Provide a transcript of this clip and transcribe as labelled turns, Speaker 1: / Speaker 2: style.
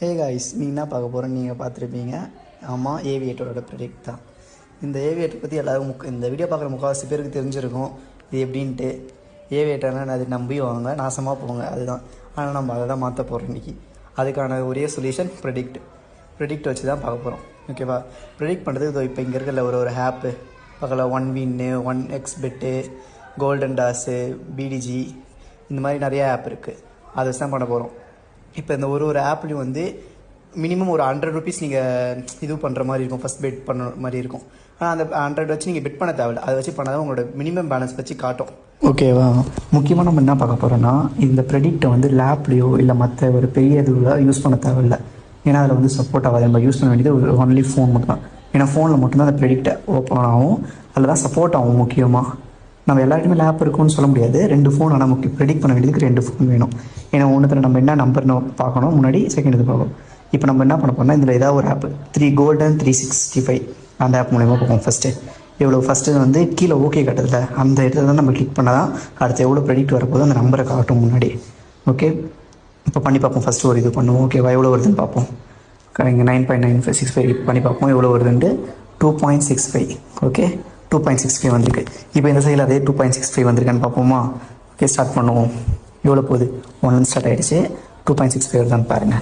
Speaker 1: Hey guys, நீங்கள் என்ன பார்க்க போகிறோன்னு நீங்கள் பார்த்துருப்பீங்க. ஆமாம், ஏவியேட்டரோட ப்ரெடிக்ட் தான். இந்த ஏவியேட்டர் பற்றி எல்லோரும் இந்த வீடியோ பார்க்குற முக்கால்வாசி பேருக்கு தெரிஞ்சிருக்கும் இது எப்படின்ட்டு. ஏவியேட்டர்னால் அது நம்பிவாங்க, நாசமாக போங்க, அதுதான். ஆனால் நம்ம அதை தான் மாற்ற போகிறோம் இன்றைக்கி. அதுக்கான ஒரே சொல்யூஷன் ப்ரெடிக்ட் வச்சு தான் பார்க்க போகிறோம். ஓகேவா? ப்ரெடிக்ட் பண்ணுறது இப்போ இங்கே இருக்கிற ஒரு ஆப்பு பக்கத்தில் 1win 1xbet கோல்டன் டாஸு பிடிஜி இந்த மாதிரி நிறையா ஆப் இருக்குது. அதை வச்சு தான் பண்ண போகிறோம். இப்போ இந்த ஒரு ஆப்லேயும் மினிமம் ஒரு 100 rupees நீங்கள் இது பண்ணுற மாதிரி இருக்கும், ஃபஸ்ட் பெட் பண்ணுற மாதிரி இருக்கும். ஆனால் அந்த 100 வச்சு நீங்கள் பெட் பண்ண தேவையில்லை, அதை வச்சு பண்ணாதான் உங்களோட மினிமம் பேலன்ஸ் வச்சு காட்டும். ஓகேவா? முக்கியமாக நம்ம என்ன பார்க்க போகிறோன்னா, இந்த ப்ரெடிக்ட்டை லேப்லேயோ இல்லை மற்ற ஒரு பெரிய இதுவில் யூஸ் பண்ண தேவையில்லை. ஏன்னா அதில் சப்போர்ட் ஆகாது. நம்ம யூஸ் பண்ண வேண்டியது ஒரு ஒன்லி ஃபோன் மட்டும் தான். ஏன்னா ஃபோனில் மட்டும்தான் அந்த ப்ரெடிக்ட்டை ஓப்பன் ஆகும், அதில் தான் சப்போர்ட் ஆகும். முக்கியமாக நம்ம எல்லாருக்குமே லேப் இருக்குன்னு சொல்ல முடியாது. 2 ஃபோன் ஆனால் முக்கியம். ப்ரெடிக்ட் பண்ண வேண்டியதுக்கு 2 ஃபோன் வேணும். ஏன்னா ஒன்றுத்தில் நம்ம என்ன நம்பர்னு பார்க்கணும், முன்னாடி செகண்ட் இது பார்க்கணும். இப்போ நம்ம என்ன பண்ண போனால் இதில் ஏதாவது ஒரு ஆப் 3 கோல்டன் 365 அந்த ஆப் மூலயமா பார்ப்போம். ஃபஸ்ட்டு கீழே ஓகே கட்டுறதுல அந்த இடத்துல தான் நம்ம கிளிக் பண்ணால் தான் அடுத்து எவ்வளோ ப்ரெடிக்ட் வரப்போது அந்த நம்பரை காட்டும் முன்னாடி. ஓகே, இப்போ பண்ணி பார்ப்போம். ஃபஸ்ட்டு ஒரு இது பண்ணுவோம். ஓகேவா? எவ்வளோ வருதுன்னு பார்ப்போம். இங்கே 9.9565 பண்ணி பார்ப்போம் எவ்வளோ வருதுன்ட்டு. 2.65. ஓகே, 2.65 வந்திருக்கு. இப்போ இந்த சைடில் அதே 2.65 வந்திருக்கான்னு பார்ப்போமா? ஓகே, ஸ்டார்ட் பண்ணுவோம். எவ்வளோ போகுது? 1 ஸ்டார்ட் ஆகிடுச்சு. 2.65 வருதான்னு பாருங்கள்.